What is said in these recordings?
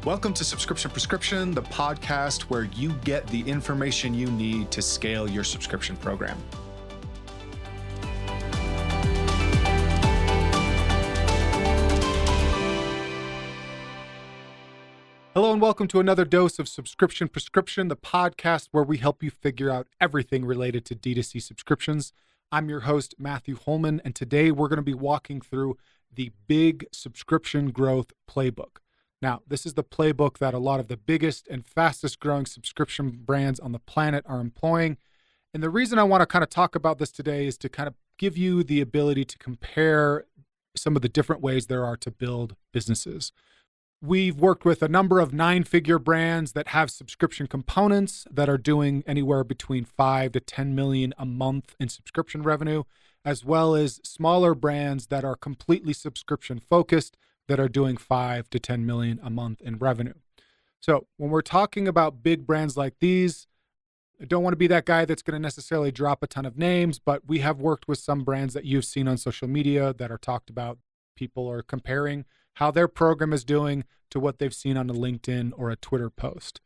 Welcome to Subscription Prescription, the podcast where you get the information you need to scale your subscription program. Hello and welcome to another dose of Subscription Prescription, the podcast where we help you figure out everything related to D2C subscriptions. I'm your host, Matthew Holman, and today we're going to be walking through the big subscription growth playbook. Now, this is the playbook that a lot of the biggest and fastest growing subscription brands on the planet are employing. And the reason I want to kind of talk about this today is to kind of give you the ability to compare some of the different ways there are to build businesses. We've worked with a number of 9-figure brands that have subscription components that are doing anywhere between 5 to 10 million a month in subscription revenue, as well as smaller brands that are completely subscription focused that are doing 5 to 10 million a month in revenue. So when we're talking about big brands like these, I don't want to be that guy that's going to necessarily drop a ton of names, but we have worked with some brands that you've seen on social media that are talked about. People are comparing how their program is doing to what they've seen on a LinkedIn or a Twitter post.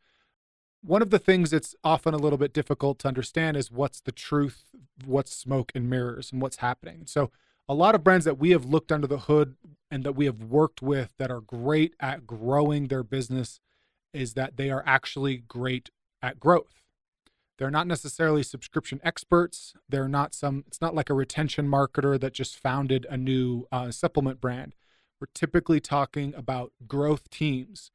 One of the things that's often a little bit difficult to understand is what's the truth, what's smoke and mirrors, and what's happening. So a lot of brands that we have looked under the hood and that we have worked with that are great at growing their business is that they are actually great at growth. They're not necessarily subscription experts. It's not like a retention marketer that just founded a new supplement brand. We're typically talking about growth teams,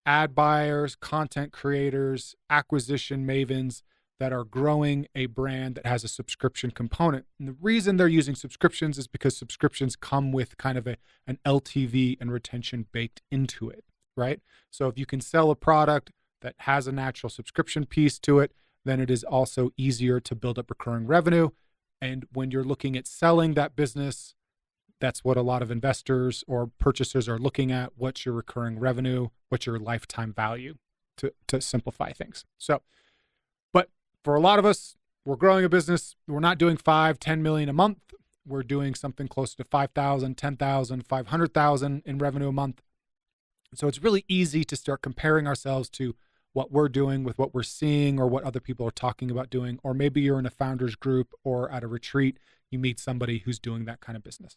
ad buyers, content creators, acquisition mavens that are growing a brand that has a subscription component. And the reason they're using subscriptions is because subscriptions come with kind of an LTV and retention baked into it, right? So if you can sell a product that has a natural subscription piece to it, then it is also easier to build up recurring revenue. And when you're looking at selling that business, that's what a lot of investors or purchasers are looking at. What's your recurring revenue? What's your lifetime value, to simplify things. But for a lot of us, we're growing a business. We're not doing 5, 10 million a month. We're doing something close to 5,000, 10,000, 500,000 in revenue a month. So it's really easy to start comparing ourselves to what we're doing with what we're seeing or what other people are talking about doing. Or maybe you're in a founders group or at a retreat, you meet somebody who's doing that kind of business.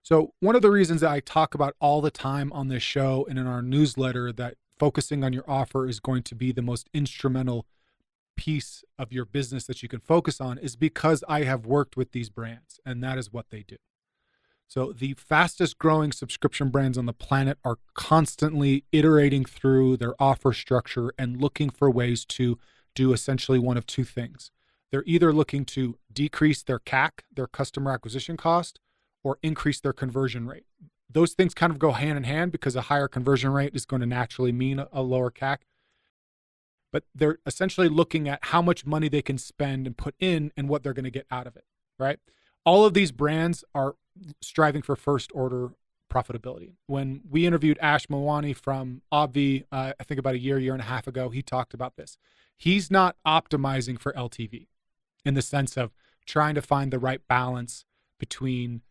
So one of the reasons that I talk about all the time on this show and in our newsletter that focusing on your offer is going to be the most instrumental piece of your business that you can focus on is because I have worked with these brands and that is what they do. So the fastest growing subscription brands on the planet are constantly iterating through their offer structure and looking for ways to do essentially one of two things. They're either looking to decrease their CAC, their customer acquisition cost, or increase their conversion rate. Those things kind of go hand in hand because a higher conversion rate is going to naturally mean a lower CAC. But they're essentially looking at how much money they can spend and put in and what they're going to get out of it, right? All of these brands are striving for first order profitability. When we interviewed Ash Mawani from Obvi, I think about a year and a half ago, he talked about this. He's not optimizing for LTV in the sense of trying to find the right balance between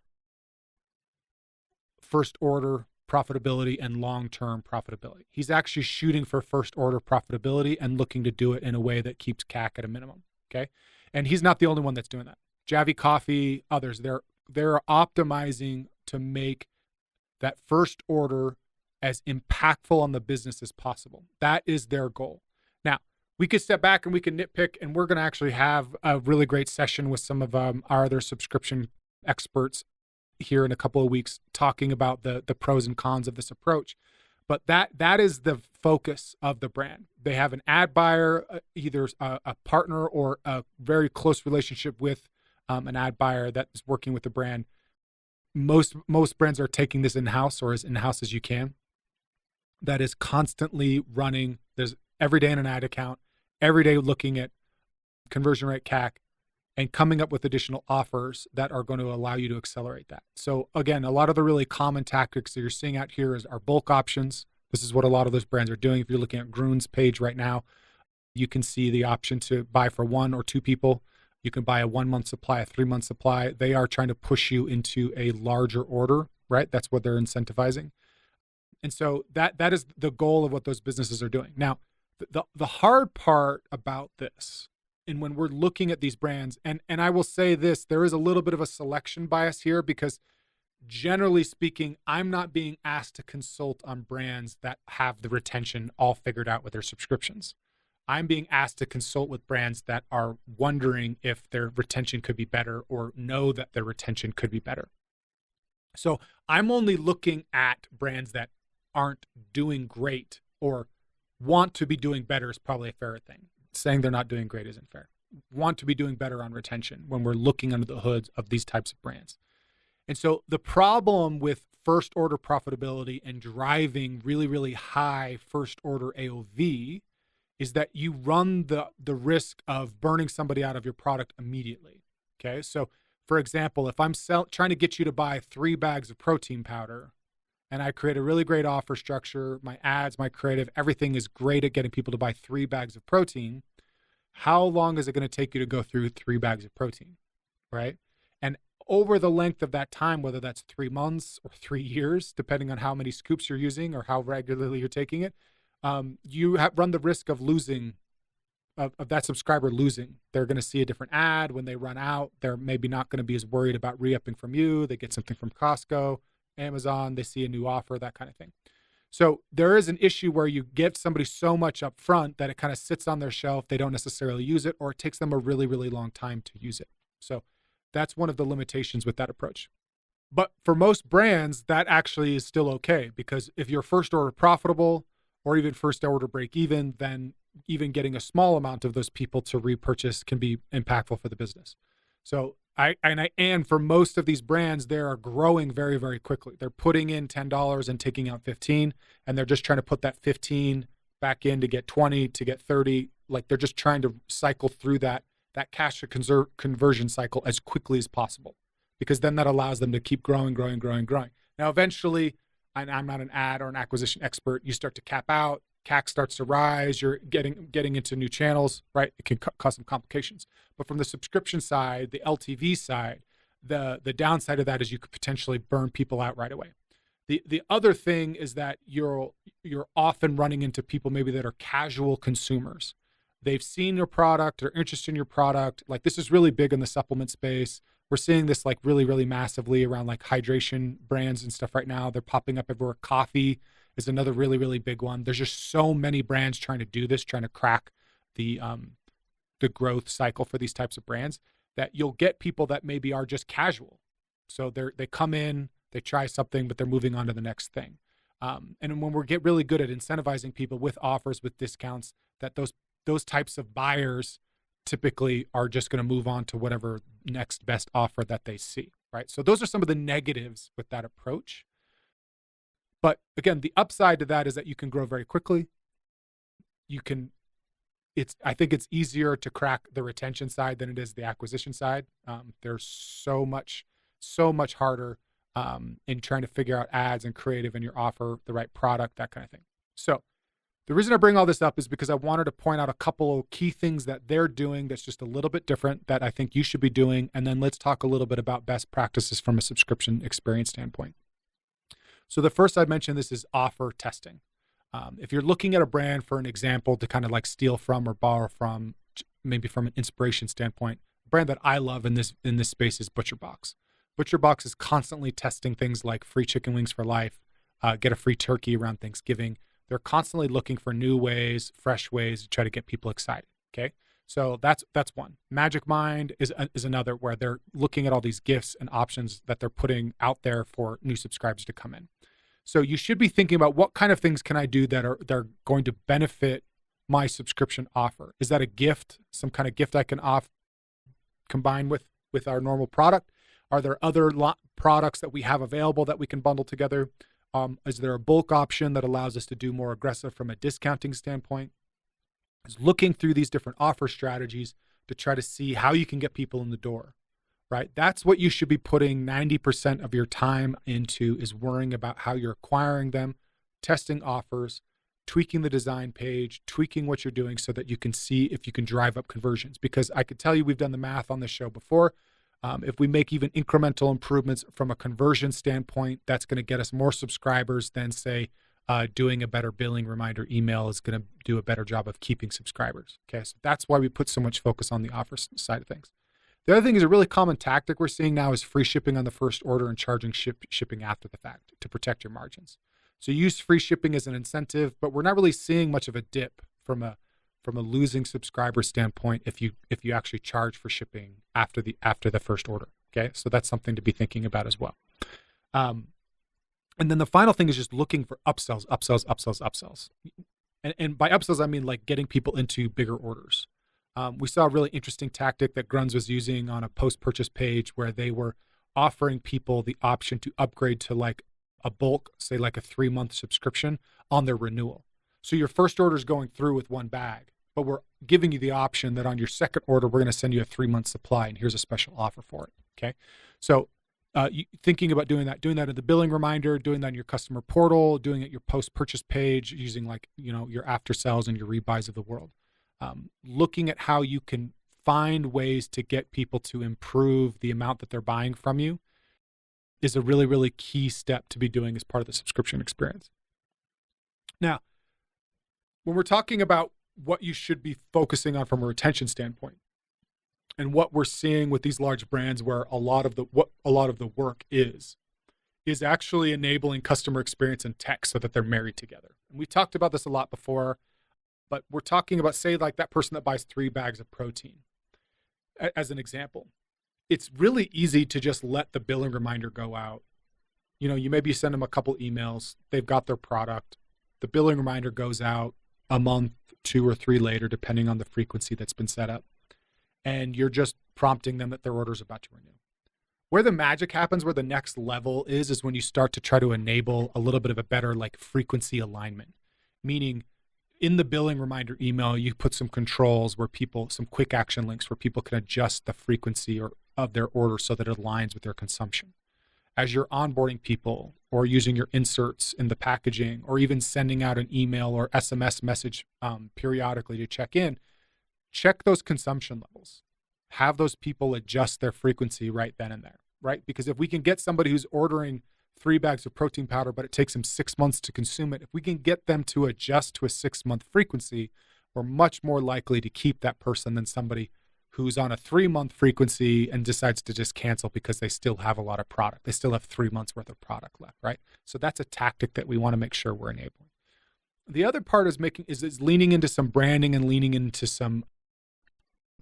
first order profitability and long-term profitability. He's actually shooting for first order profitability and looking to do it in a way that keeps CAC at a minimum, okay? And he's not the only one that's doing that. Javi Coffee, others, they're optimizing to make that first order as impactful on the business as possible. That is their goal. Now, we could step back and we can nitpick, and we're going to actually have a really great session with some of our other subscription experts here in a couple of weeks talking about the pros and cons of this approach. But that is the focus of the brand. They have an ad buyer, either a partner or a very close relationship with an ad buyer that is working with the brand. Most brands are taking this in-house or as in-house as you can. That is constantly running. There's every day in an ad account, every day looking at conversion rate, CAC, and coming up with additional offers that are going to allow you to accelerate that. So again, a lot of the really common tactics that you're seeing out here are bulk options. This is what a lot of those brands are doing. If you're looking at Groon's page right now, you can see the option to buy for 1 or 2 people. You can buy a 1-month supply, a 3-month supply. They are trying to push you into a larger order, right? That's what they're incentivizing. And so that is the goal of what those businesses are doing. Now, the hard part about this, and when we're looking at these brands, and I will say this, there is a little bit of a selection bias here, because generally speaking, I'm not being asked to consult on brands that have the retention all figured out with their subscriptions. I'm being asked to consult with brands that are wondering if their retention could be better, or know that their retention could be better. So I'm only looking at brands that aren't doing great, or want to be doing better is probably a fair thing. Saying they're not doing great isn't fair. Want to be doing better on retention when we're looking under the hoods of these types of brands. And so the problem with first order profitability and driving really, really high first order AOV is that you run the risk of burning somebody out of your product immediately. Okay. So for example, if I'm trying to get you to buy 3 bags of protein powder, and I create a really great offer structure, my ads, my creative, everything is great at getting people to buy 3 bags of protein, how long is it going to take you to go through 3 bags of protein, right? And over the length of that time, whether that's 3 months or 3 years, depending on how many scoops you're using or how regularly you're taking it, you run the risk of losing, of that subscriber losing. They're going to see a different ad. When they run out, they're maybe not going to be as worried about re-upping from you. They get something from Costco, Amazon, they see a new offer, that kind of thing. So there is an issue where you give somebody so much up front that it kind of sits on their shelf. They don't necessarily use it, or it takes them a really, really long time to use it. So that's one of the limitations with that approach. But for most brands, that actually is still okay, because if you're first order profitable, or even first order break even, then even getting a small amount of those people to repurchase can be impactful for the business. So and for most of these brands, they are growing very, very quickly. They're putting in $10 and taking out 15, and they're just trying to put that 15 back in to get 20, to get 30. Like, they're just trying to cycle through that cash to conversion cycle as quickly as possible, because then that allows them to keep growing. Now, eventually, and I'm not an ad or an acquisition expert, you start to cap out, CAC starts to rise, you're getting into new channels, right? It can cause some complications. But from the subscription side, the LTV side, the downside of that is you could potentially burn people out right away. The other thing is that you're often running into people maybe that are casual consumers. They've seen your product, they're interested in your product. Like, this is really big in the supplement space. We're seeing this like really, really massively around like hydration brands and stuff right now. They're popping up everywhere. Coffee is another really, really big one. There's just so many brands trying to do this, trying to crack the growth cycle for these types of brands, that you'll get people that maybe are just casual. So they come in, they try something, but they're moving on to the next thing. And when we get really good at incentivizing people with offers, with discounts, that those types of buyers typically are just going to move on to whatever next best offer that they see, right? So those are some of the negatives with that approach. But again, the upside to that is that you can grow very quickly. I think it's easier to crack the retention side than it is the acquisition side. There's so much harder in trying to figure out ads and creative and your offer, the right product, that kind of thing. So the reason I bring all this up is because I wanted to point out a couple of key things that they're doing that's just a little bit different that I think you should be doing. And then let's talk a little bit about best practices from a subscription experience standpoint. So the first I'd mention this is offer testing. If you're looking at a brand, for an example, to kind of like steal from or borrow from, maybe from an inspiration standpoint, a brand that I love in this space is ButcherBox. ButcherBox is constantly testing things like free chicken wings for life, get a free turkey around Thanksgiving. They're constantly looking for new ways, fresh ways to try to get people excited. Okay, so that's one. Magic Mind is another, where they're looking at all these gifts and options that they're putting out there for new subscribers to come in. So you should be thinking about, what kind of things can I do that are going to benefit my subscription offer? Is that a gift, some kind of gift I can combine with our normal product? Are there other products that we have available that we can bundle together? Is there a bulk option that allows us to do more aggressive from a discounting standpoint? Is looking through these different offer strategies to try to see how you can get people in the door, right? That's what you should be putting 90% of your time into, is worrying about how you're acquiring them, testing offers, tweaking the design page, tweaking what you're doing so that you can see if you can drive up conversions. Because I could tell you, we've done the math on this show before. If we make even incremental improvements from a conversion standpoint, that's going to get us more subscribers than, say, doing a better billing reminder email is going to do a better job of keeping subscribers. Okay, so that's why we put so much focus on the offer side of things. The other thing is a really common tactic we're seeing now is free shipping on the first order and charging shipping after the fact to protect your margins. So use free shipping as an incentive, but we're not really seeing much of a dip from a losing subscriber standpoint if you actually charge for shipping after the first order. Okay, so that's something to be thinking about as well. And then the final thing is just looking for upsells. And by upsells, I mean like getting people into bigger orders. We saw a really interesting tactic that Gruns was using on a post-purchase page where they were offering people the option to upgrade to like a bulk, say like a 3-month subscription on their renewal. So your first order is going through with one bag, but we're giving you the option that on your second order, we're going to send you a 3-month supply and here's a special offer for it. Okay. So thinking about doing that in the billing reminder, doing that in your customer portal, doing it your post-purchase page, using like, your after sales and your rebuys of the world. Looking at how you can find ways to get people to improve the amount that they're buying from you is a really, really key step to be doing as part of the subscription experience. Now, when we're talking about what you should be focusing on from a retention standpoint, and what we're seeing with these large brands where a lot of the work is actually enabling customer experience and tech so that they're married together. And we talked about this a lot before, but we're talking about, say, like that person that buys 3 bags of protein, as an example. It's really easy to just let the billing reminder go out. You maybe send them a couple emails, they've got their product, the billing reminder goes out a month, 2 or 3 later, depending on the frequency that's been set up. And you're just prompting them that their order is about to renew. Where the magic happens, where the next level is when you start to try to enable a little bit of a better like frequency alignment. Meaning in the billing reminder email, you put some controls where some quick action links where people can adjust the frequency of their order so that it aligns with their consumption. As you're onboarding people or using your inserts in the packaging or even sending out an email or SMS message periodically to check in, check those consumption levels. Have those people adjust their frequency right then and there, right? Because if we can get somebody who's ordering 3 bags of protein powder, but it takes them 6 months to consume it, if we can get them to adjust to a 6-month frequency, we're much more likely to keep that person than somebody who's on a 3-month frequency and decides to just cancel because they still have a lot of product. They still have 3 months worth of product left, right? So that's a tactic that we want to make sure we're enabling. The other part is leaning into some branding and leaning into some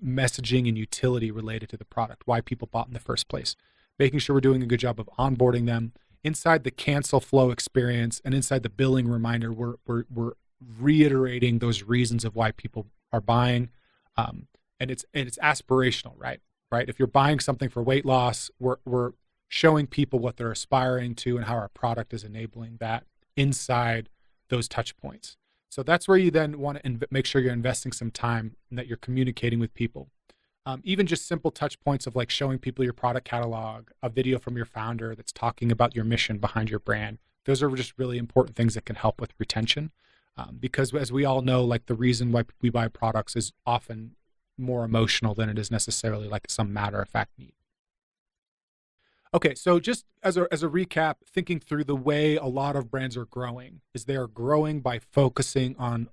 messaging and utility related to the product, why people bought in the first place, making sure we're doing a good job of onboarding them inside the cancel flow experience and inside the billing reminder. We're reiterating those reasons of why people are buying, and it's aspirational, right? If you're buying something for weight loss, we're showing people what they're aspiring to and how our product is enabling that inside those touch points. So that's where you then want to make sure you're investing some time and that you're communicating with people. Even just simple touch points of like showing people your product catalog, a video from your founder that's talking about your mission behind your brand. Those are just really important things that can help with retention. Because as we all know, like the reason why we buy products is often more emotional than it is necessarily like some matter-of-fact need. Okay, so just as a recap, thinking through the way a lot of brands are growing is they are growing by focusing on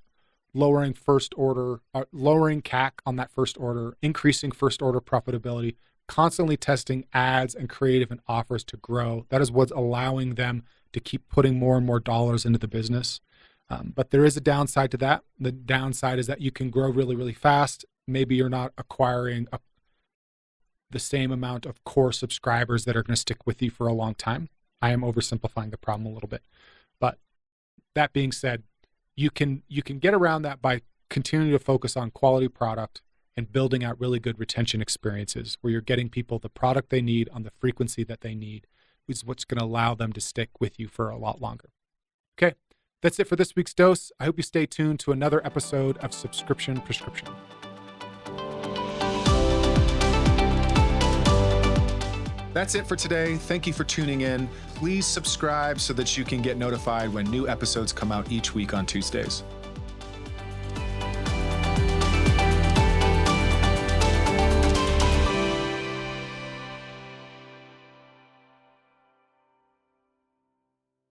lowering CAC on that first order, increasing first order profitability, constantly testing ads and creative and offers to grow. That is what's allowing them to keep putting more and more dollars into the business. But there is a downside to that. The downside is that you can grow really, really fast. Maybe you're not acquiring the same amount of core subscribers that are going to stick with you for a long time. I am oversimplifying the problem a little bit. But that being said, you can get around that by continuing to focus on quality product and building out really good retention experiences where you're getting people the product they need on the frequency that they need, which is what's going to allow them to stick with you for a lot longer. Okay, that's it for this week's dose. I hope you stay tuned to another episode of Subscription Prescription. That's it for today. Thank you for tuning in. Please subscribe so that you can get notified when new episodes come out each week on Tuesdays.